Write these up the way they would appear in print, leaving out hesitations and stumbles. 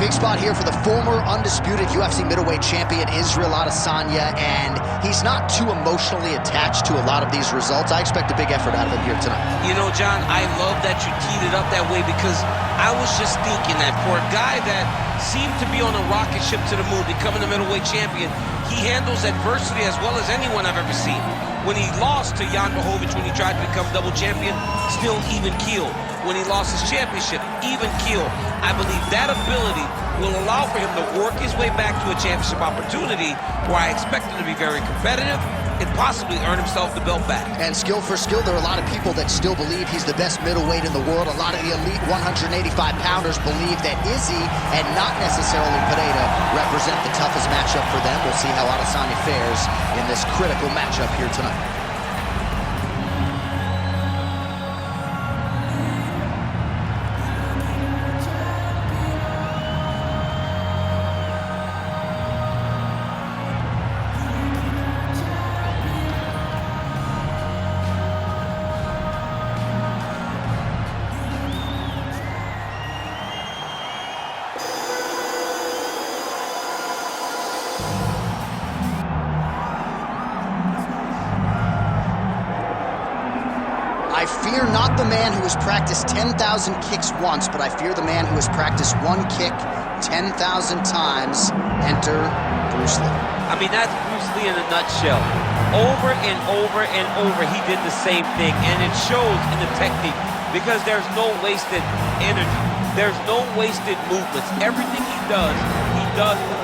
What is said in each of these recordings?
Big spot here for the former undisputed UFC middleweight champion, Israel Adesanya, and he's not too emotionally attached to a lot of these results. I expect a big effort out of him here tonight. You know, John, I love that you teed it up that way, because I was just thinking that for a guy that seemed to be on a rocket ship to the moon, becoming a middleweight champion, he handles adversity as well as anyone I've ever seen. When he lost to Jan Blachowicz, when he tried to become double champion, still even keel. When he lost his championship, even keel. I believe that ability will allow for him to work his way back to a championship opportunity where I expect him to be very competitive and possibly earn himself the belt back. And skill for skill, there are a lot of people that still believe he's the best middleweight in the world. A lot of the elite 185-pounders believe that Izzy and not necessarily Pereira represent the toughest matchup for them. We'll see how Adesanya fares in this critical matchup here tonight. I fear not the man who has practiced 10,000 kicks once, but I fear the man who has practiced one kick 10,000 times. Enter Bruce Lee. I mean, that's Bruce Lee in a nutshell. Over and over and over, he did the same thing, and it shows in the technique, because there's no wasted energy. There's no wasted movements. Everything he does with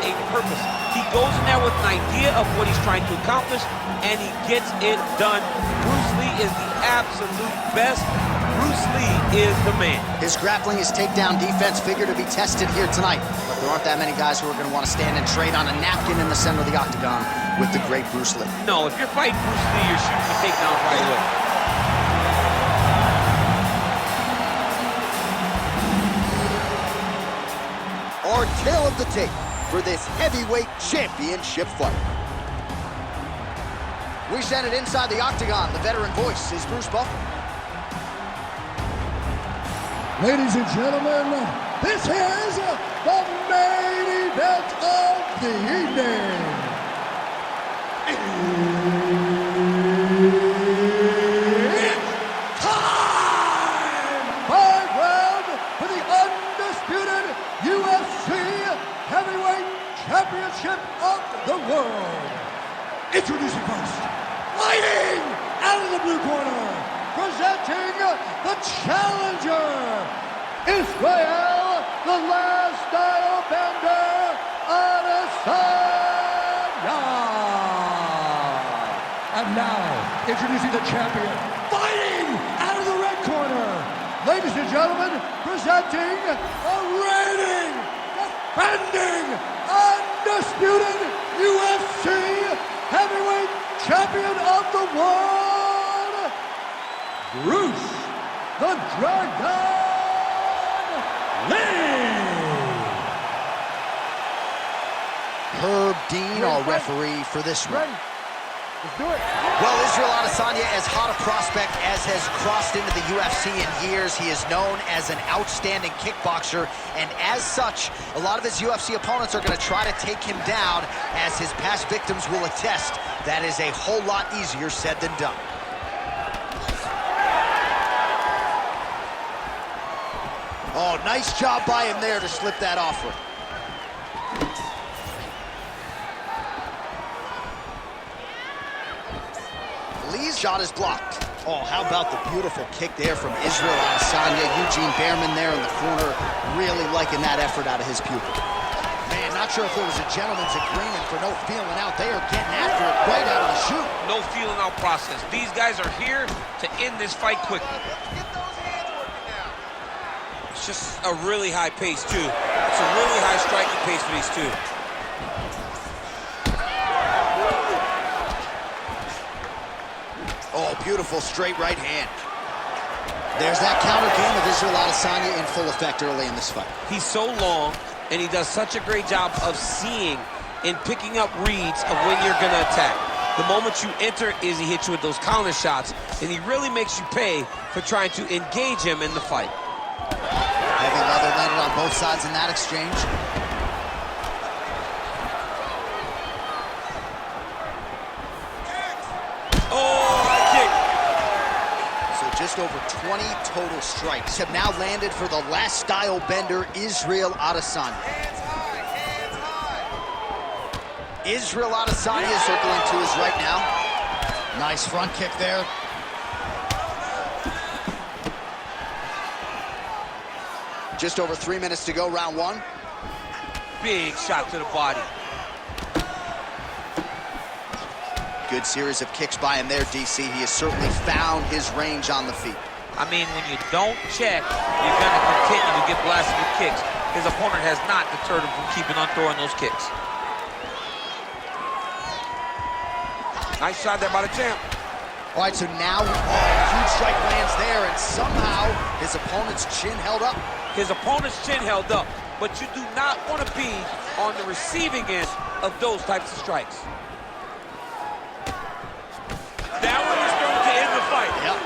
a purpose. He goes in there with an idea of what he's trying to accomplish, and he gets it done. Bruce Lee is the absolute best. Bruce Lee is the man. His grappling, his takedown defense figure to be tested here tonight, but there aren't that many guys who are going to want to stand and trade on a napkin in the center of the octagon with the great Bruce Lee. No, if you're fighting Bruce Lee, you're shooting the takedowns right away. Our tale of the tape for this heavyweight championship fight. We send it inside the octagon. The veteran voice is Bruce Buffer. Ladies and gentlemen, this is the main event of the evening. It's time! 5 round for the undisputed UFC Heavyweight Championship of the world. Introducing first, fighting out of the blue corner, presenting the challenger, Israel, the last style bender, Adesanya. And now, introducing the champion, fighting out of the red corner, ladies and gentlemen, presenting the reigning, defending, undisputed UFC Heavyweight Champion of the world, Bruce the Dragon Lee. Herb Dean, our referee for this one. Let's do it. Well, Israel Adesanya, as hot a prospect as has crossed into the UFC in years. He is known as an outstanding kickboxer, and as such, a lot of his UFC opponents are going to try to take him down, as his past victims will attest. That is a whole lot easier said than done. Oh, nice job by him there to slip that offer. Lee's shot is blocked. Oh, how about the beautiful kick there from Israel Adesanya. Eugene Behrman there in the corner, really liking that effort out of his pupil. Man, not sure if there was a gentleman's agreement for no feeling out. They are getting after it right out of the chute. No feeling out process. These guys are here to end this fight quickly. It's just a really high pace, too. It's a really high striking pace for these two. Oh, beautiful straight right hand. There's that counter game of Israel Adesanya in full effect early in this fight. He's so long, and he does such a great job of seeing and picking up reads of when you're going to attack. The moment you enter is he hits you with those counter shots, and he really makes you pay for trying to engage him in the fight. Heavy leather landed on both sides in that exchange. just over 20 total strikes have now landed for the last style bender, Israel Adesanya. Hands high, hands high. Israel Adesanya circling to his right now. Nice front kick there. Just over 3 minutes to go, round one. Big shot to the body. Good series of kicks by him there, DC. He has certainly found his range on the feet. I mean, when you don't check, you're going to continue to get blasted with kicks. His opponent has not deterred him from keeping on throwing those kicks. Nice shot there by the champ. All right, so now huge strike lands there, and somehow his opponent's chin held up. His opponent's chin held up, but you do not want to be on the receiving end of those types of strikes. That one is going to end the fight. Yep.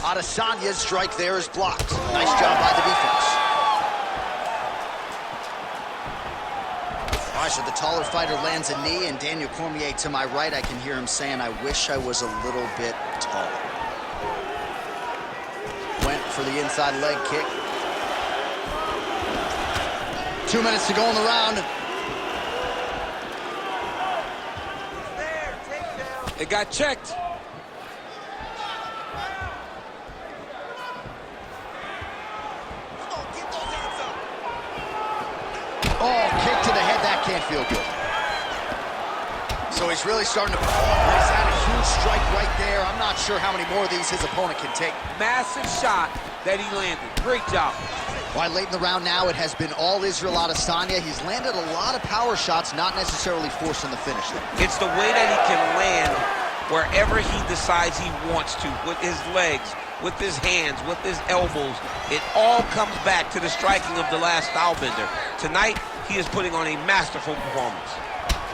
Adesanya's strike there is blocked. Nice job by the defense. All right, so the taller fighter lands a knee, and Daniel Cormier to my right, I can hear him saying, "I wish I was a little bit taller." Went for the inside leg kick. 2 minutes to go in the round. There, takedown. It got checked. Come on, get those hands up. Oh, kick to the head, that can't feel good. So he's really starting to perform. He's had a huge strike right there. I'm not sure how many more of these his opponent can take. Massive shot that he landed. Great job. Why, late in the round now, it has been all Israel Adesanya. He's landed a lot of power shots, not necessarily forcing the finish there. It's the way that he can land wherever he decides he wants to, with his legs, with his hands, with his elbows. It all comes back to the striking of the last style bender. Tonight, he is putting on a masterful performance.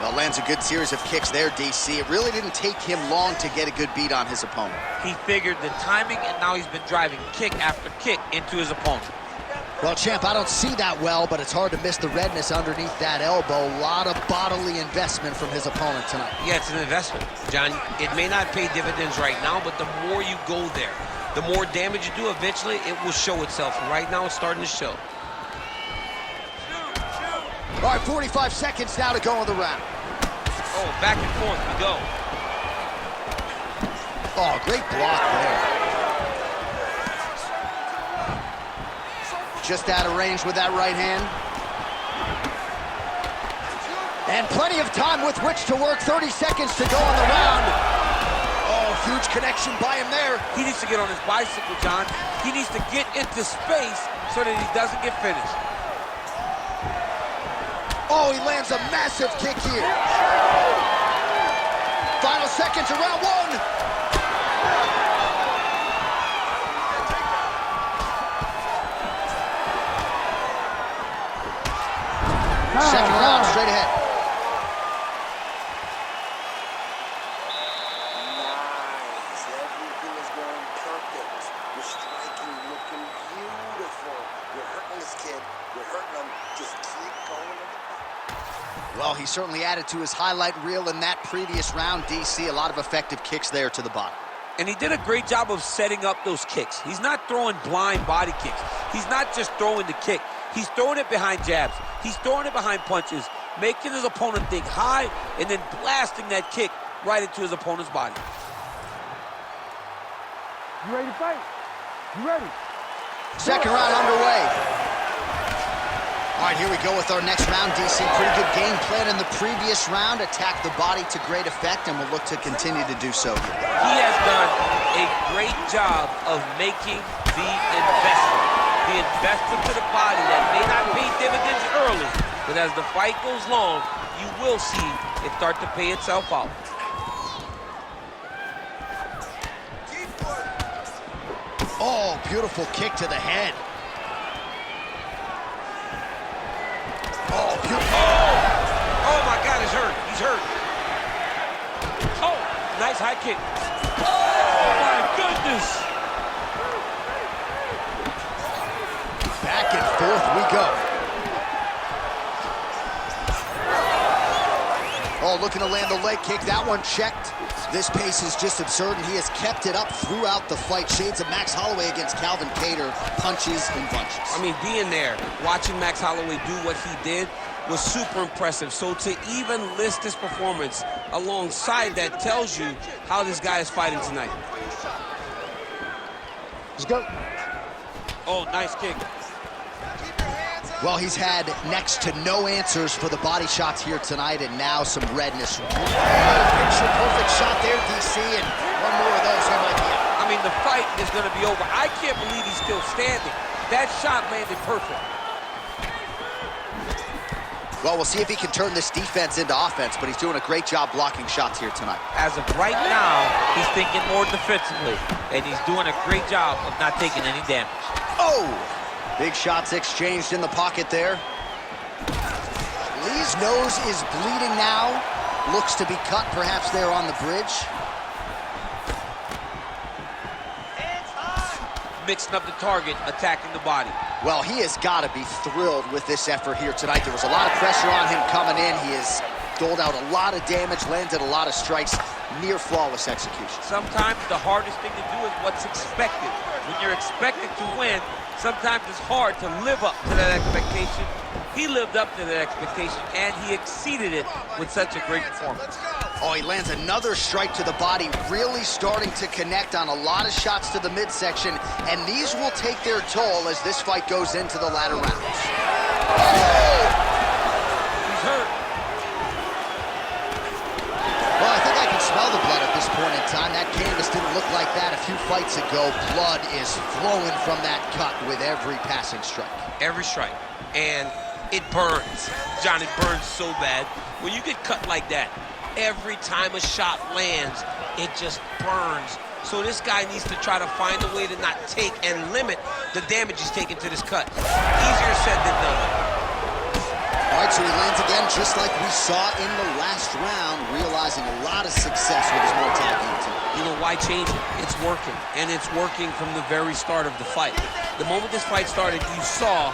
Well, lands a good series of kicks there, DC. It really didn't take him long to get a good beat on his opponent. He figured the timing, and now he's been driving kick after kick into his opponent. Well, champ, I don't see that well, but it's hard to miss the redness underneath that elbow. A lot of bodily investment from his opponent tonight. Yeah, it's an investment, John. It may not pay dividends right now, but the more you go there, the more damage you do, eventually it will show itself. And right now, it's starting to show. All right, 45 seconds now to go in the round. Oh, back and forth we go. Oh, great block there. Just out of range with that right hand. And plenty of time with which to work. 30 seconds to go in the round. Oh, huge connection by him there. He needs to get on his bicycle, John. He needs to get into space so that he doesn't get finished. Oh, he lands a massive kick here. Final seconds of round one. Second round, straight ahead. Nice. Everything is going perfect. You're striking, looking beautiful. You're hurting this kid. You're hurting him. Just keep going. Well, he certainly added to his highlight reel in that previous round, DC. A lot of effective kicks there to the body. And he did a great job of setting up those kicks. He's not throwing blind body kicks. He's not just throwing the kick. He's throwing it behind jabs. He's throwing it behind punches, making his opponent think high, and then blasting that kick right into his opponent's body. You ready to fight? You ready? Second round underway. All right, here we go with our next round, DC. Pretty good game plan in the previous round. Attacked the body to great effect, and will look to continue to do so here. He has done a great job of making the investment. The investment to the body that may not pay dividends early, but as the fight goes long, you will see it start to pay itself out. Oh, beautiful kick to the head. Oh, beautiful. Oh my God, he's hurt. He's hurt. Oh, nice high kick. Oh my goodness. Back and forth we go. Oh, looking to land the leg kick. That one checked. This pace is just absurd, and he has kept it up throughout the fight. Shades of Max Holloway against Calvin Kattar, punches and bunches. I mean, being there, watching Max Holloway do what he did was super impressive. So to even list this performance alongside that tells you how this guy is fighting tonight. Let's go. Oh, nice kick. Well, he's had next to no answers for the body shots here tonight, and now some redness. Picture perfect shot there, DC, and one more of those, he might be out. I mean, the fight is going to be over. I can't believe he's still standing. That shot landed perfect. Well, we'll see if he can turn this defense into offense, but he's doing a great job blocking shots here tonight. As of right now, he's thinking more defensively, and he's doing a great job of not taking any damage. Oh! Big shots exchanged in the pocket there. Lee's nose is bleeding now. Looks to be cut perhaps there on the bridge. Mixing up the target, attacking the body. Well, he has got to be thrilled with this effort here tonight. There was a lot of pressure on him coming in. He has doled out a lot of damage, landed a lot of strikes, near flawless execution. Sometimes the hardest thing to do is what's expected. When you're expected to win, sometimes it's hard to live up to that expectation. He lived up to that expectation, and he exceeded it with such a great performance. Oh, he lands another strike to the body, really starting to connect on a lot of shots to the midsection, and these will take their toll as this fight goes into the latter rounds. Oh! He's hurt. Well, I think I can smell the blood at this point in time. That canvas didn't look like that a few fights ago. Blood is flowing from that cut with every passing strike. Every strike. And it burns. John, it burns so bad. When you get cut like that, every time a shot lands, it just burns. So this guy needs to try to find a way to not take and limit the damage he's taking to this cut. Easier said than done. All right, so he lands again just like we saw in the last round, realizing a lot of success with his Muay Thai game tonight. You know, why change it? It's working, and it's working from the very start of the fight. The moment this fight started, you saw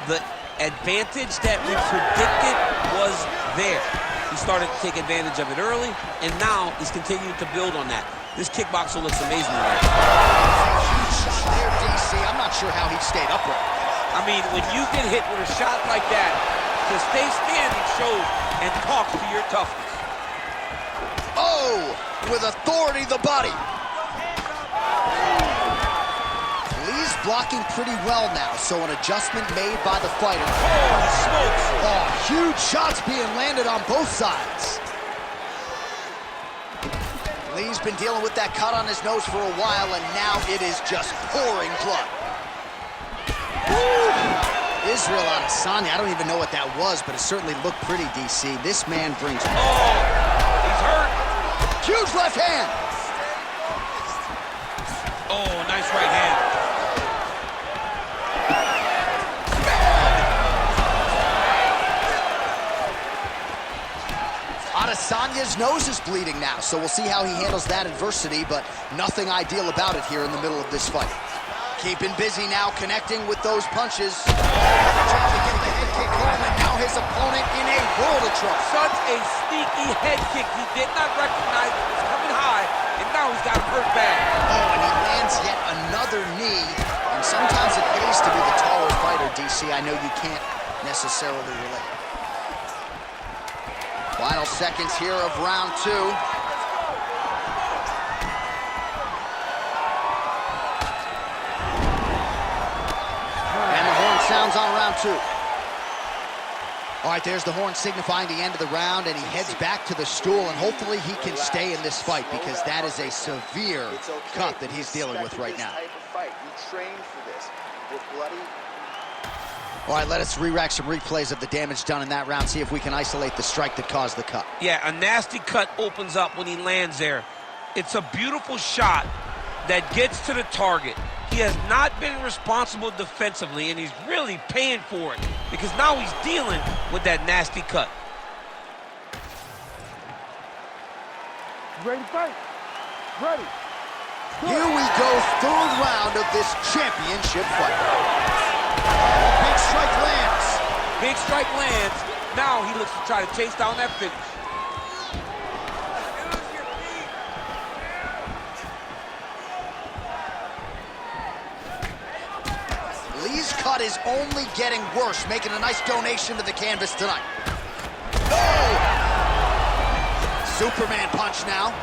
the advantage that we predicted was there. He started to take advantage of it early, and now he's continuing to build on that. This kickboxer looks amazing tonight. Huge shot there, DC. I'm not sure how he stayed upright. I mean, when you get hit with a shot like that, to stay standing shows and talks to your toughness. Oh, with authority, the body. Lee's blocking pretty well now, so an adjustment made by the fighter. Oh, he smokes. Oh, huge shots being landed on both sides. Lee's been dealing with that cut on his nose for a while, and now it is just pouring blood. Woo! Israel Adesanya, I don't even know what that was, but it certainly looked pretty, DC. This man brings... Oh, he's hurt. Huge left hand. Oh, nice right hand. Adesanya's nose is bleeding now, so we'll see how he handles that adversity, but nothing ideal about it here in the middle of this fight. Keeping busy now, connecting with those punches. Trying to get the head kick home, and now his opponent in a world of trouble. Such a sneaky head kick. He did not recognize it was coming high, and now he's got him hurt bad. Oh, and he lands yet another knee, and sometimes it pays to be the taller fighter, DC. I know you can't necessarily relate. Final seconds here of round two. And the horn sounds on round two. All right, there's the horn signifying the end of the round, and he heads back to the stool, and hopefully he can stay in this fight, because that is a severe cut that he's dealing with right now. You trained for this. You're bloody. All right, let us re-rack some replays of the damage done in that round, see if we can isolate the strike that caused the cut. Yeah, a nasty cut opens up when he lands there. It's a beautiful shot that gets to the target. He has not been responsible defensively, and he's really paying for it, because now he's dealing with that nasty cut. You ready to fight? Ready. Here we go, third round of this championship fight. Big strike lands. Big strike lands. Now he looks to try to chase down that finish. Lee's cut is only getting worse, making a nice donation to the canvas tonight. Oh! Superman punch now.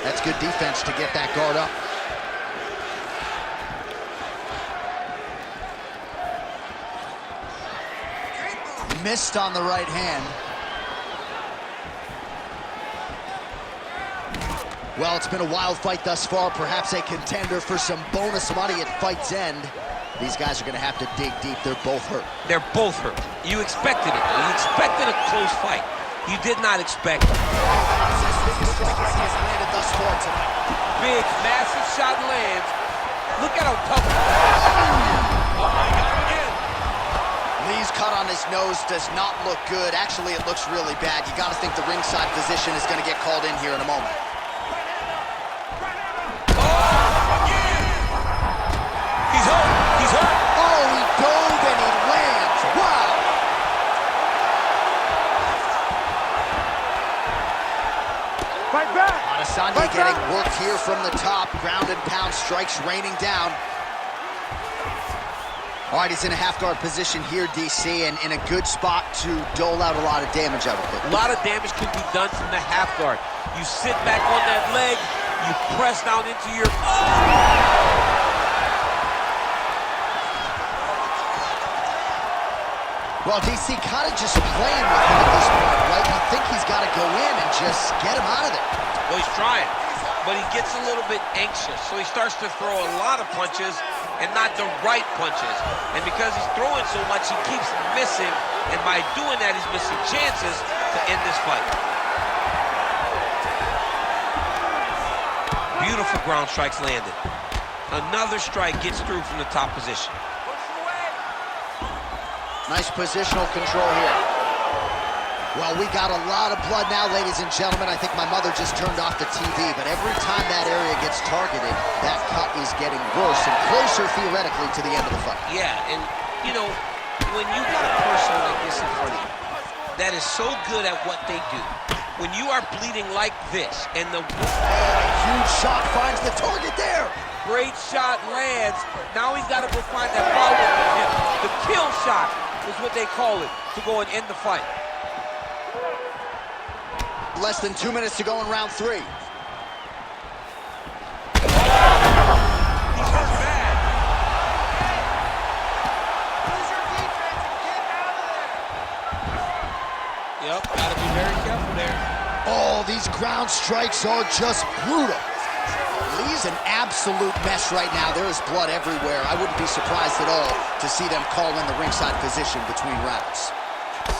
That's good defense to get that guard up. Missed on the right hand. Well, it's been a wild fight thus far, perhaps a contender for some bonus money at fight's end. These guys are gonna have to dig deep. They're both hurt. They're both hurt. You expected it. You expected a close fight. You did not expect it. Biggest strike he has landed thus far tonight. Big, massive shot lands. Look at how tough. Oh, my God, again. Lee's cut on his nose does not look good. Actually, it looks really bad. You got to think the ringside physician is going to get called in here in a moment. He's hurt. He's hurt. Oh, he dove and he lands. Wow. Fight back! Adesanya getting worked here from the top. Ground and pound strikes raining down. All right, he's in a half-guard position here, DC, and in a good spot to dole out a lot of damage, I would think. A lot of damage can be done from the half guard. You sit back on that leg, you press down into your... Well, DC kind of just playing with him at this point, right? You think he's got to go in and just get him out of there. Well, he's trying, but he gets a little bit anxious, so he starts to throw a lot of punches and not the right punches. And because he's throwing so much, he keeps missing, and by doing that, he's missing chances to end this fight. Beautiful ground strikes landed. Another strike gets through from the top position. Nice positional control here. Well, we got a lot of blood now, ladies and gentlemen. I think my mother just turned off the TV, but every time that area gets targeted, that cut is getting worse and closer, theoretically, to the end of the fight. Yeah, and, you know, when you got a person like this in front of you that is so good at what they do, when you are bleeding like this, and the... Huge shot finds the target there. Great shot lands. Now he's got to go find that follow-up. The kill shot is what they call it, to go and end the fight. Less than 2 minutes to go in round 3. He's hurt bad. Yep, got to be very careful there. Oh, these ground strikes are just brutal. Lee's an absolute mess right now. There is blood everywhere. I wouldn't be surprised at all to see them call in the ringside physician between rounds.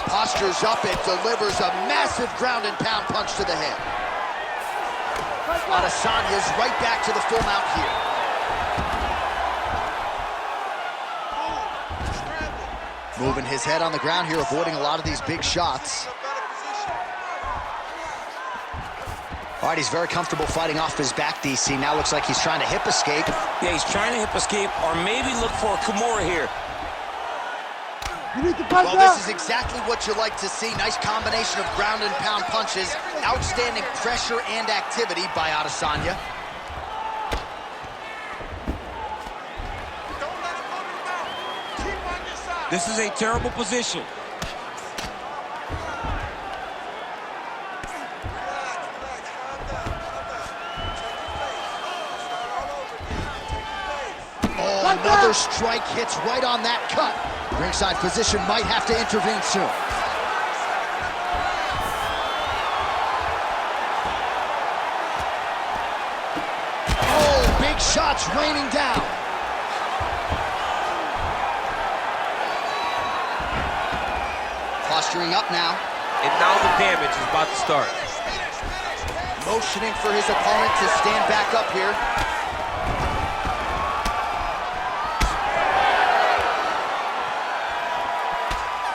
Postures up, it delivers a massive ground and pound punch to the head. Adesanya's right back to the full mount here. Moving his head on the ground here, avoiding a lot of these big shots. All right, he's very comfortable fighting off his back, DC. Now looks like he's trying to hip escape. Yeah, he's trying to hip escape or maybe look for a Kimura here. You need to fight Well, back! this is exactly what you like to see. Nice combination of ground and pound punches. Outstanding pressure and activity by Adesanya. This is a terrible position. Oh, another strike hits right on that cut. Ringside physician might have to intervene soon. Oh, big shots raining down. Posturing up now. And now the damage is about to start. Motioning for his opponent to stand back up here.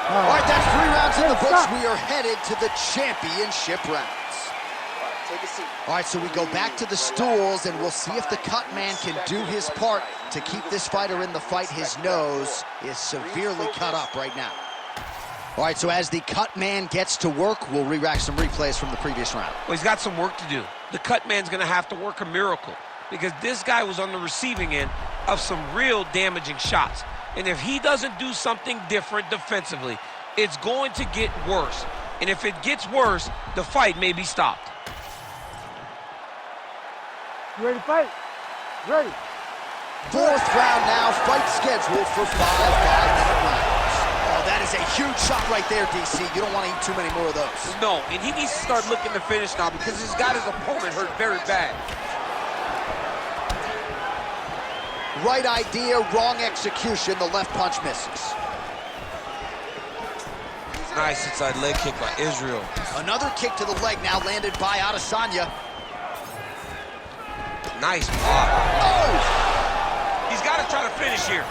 All right, that's 3 rounds in the books. We are headed to the championship rounds. Take a seat. All right, so we go back to the stools, and we'll see if the cut man can do his part to keep this fighter in the fight. His nose is severely cut up right now. All right, so as the cut man gets to work, we'll re-rack some replays from the previous round. Well, he's got some work to do. The cut man's going to have to work a miracle because this guy was on the receiving end of some real damaging shots. And if he doesn't do something different defensively, it's going to get worse. And if it gets worse, the fight may be stopped. You ready to fight? Ready. Fourth round now, fight scheduled for 5 5-minute rounds. Oh, that is a huge shot right there, DC. You don't want to eat too many more of those. No, and he needs to start looking to finish now because he's got his opponent hurt very bad. Right idea, wrong execution. The left punch misses. Nice inside leg kick by Israel. Another kick to the leg now landed by Adesanya. Nice block. Oh! He's got to try to finish here.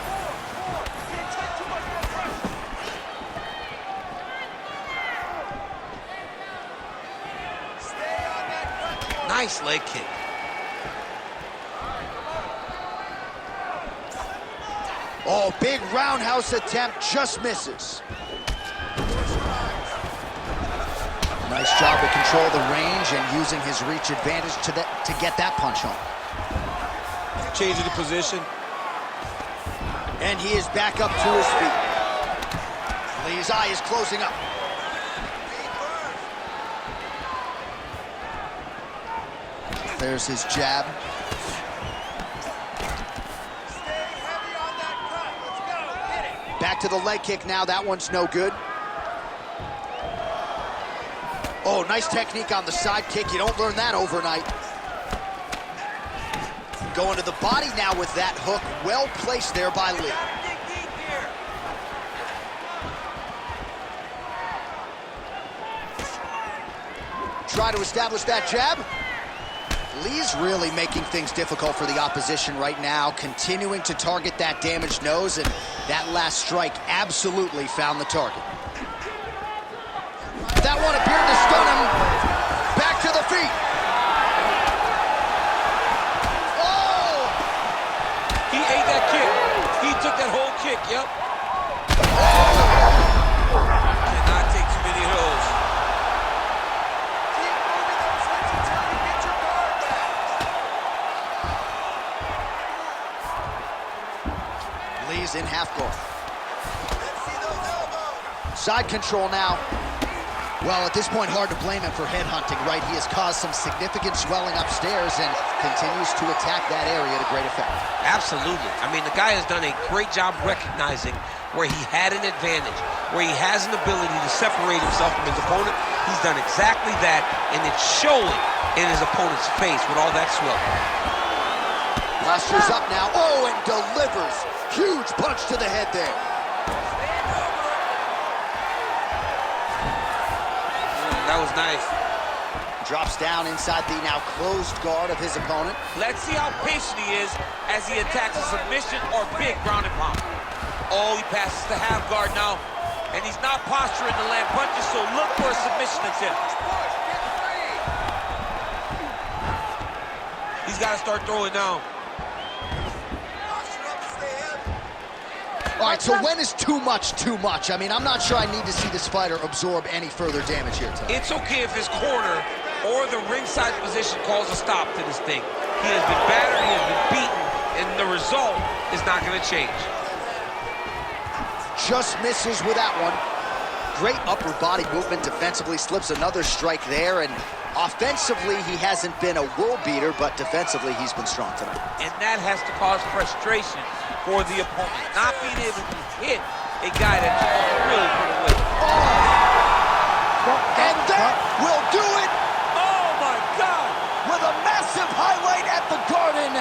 Nice leg kick. Oh, big roundhouse attempt, just misses. Nice job to control the range and using his reach advantage to get that punch home. Changing the position. And he is back up to his feet. Lee's eye is closing up. There's his jab. Back to the leg kick now. That one's no good. Oh, nice technique on the side kick. You don't learn that overnight. Going to the body now with that hook. Well placed there by Lee. Try to establish that jab. Lee's really making things difficult for the opposition right now, continuing to target that damaged nose, and that last strike absolutely found the target. That one appeared to stun him. Back to the feet. Oh! He ate that kick. He took that whole kick, yep. Cannot take too many of those. Lee's in half guard. Side control now. Well, at this point, hard to blame him for headhunting, right? He has caused some significant swelling upstairs and continues to attack that area to great effect. Absolutely. I mean, the guy has done a great job recognizing where he had an advantage, where he has an ability to separate himself from his opponent. He's done exactly that, and it's showing in his opponent's face with all that swelling. Posture's up now. Oh, and delivers. Huge punch to the head there. That was nice. Drops down inside the now closed guard of his opponent. Let's see how patient he is as he attacks a submission or big ground and pound. Oh, he passes the half guard now, and he's not posturing to land punches, so look for a submission attempt. He's got to start throwing down. All right, so when is too much too much? I mean, I'm not sure I need to see this fighter absorb any further damage here tonight. It's okay if his corner or the ringside position calls a stop to this thing. He has been battered, he has been beaten, and the result is not going to change. Just misses with that one. Great upper body movement defensively, slips another strike there, and offensively, he hasn't been a world beater, but defensively, he's been strong tonight. And that has to cause frustration for the opponent, not being able to hit a guy that's really put away. Oh! And that will do it! Oh my God! With a massive highlight at the Garden.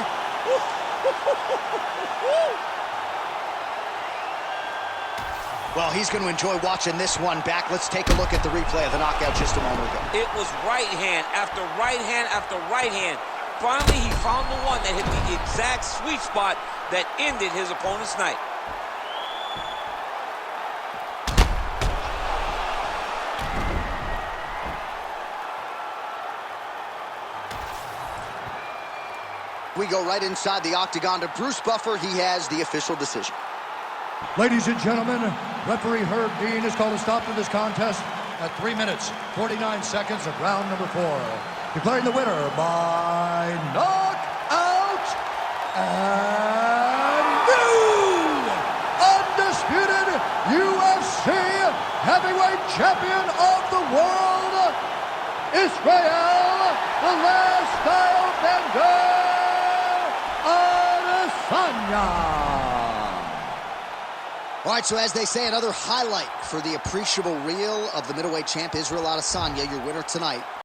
Well, he's going to enjoy watching this one back. Let's take a look at the replay of the knockout just a moment ago. It was right hand after right hand after right hand. Finally, he found the one that hit the exact sweet spot that ended his opponent's night. We go right inside the octagon to Bruce Buffer. He has the official decision. Ladies and gentlemen, Referee Herb Dean has called a stop to this contest at 3 minutes, 49 seconds of round number 4. Declaring the winner by knockout and new undisputed UFC heavyweight champion of the world, Israel, the last style bender, Adesanya. All right, so as they say, another highlight for the appreciable reel of the middleweight champ, Israel Adesanya, your winner tonight.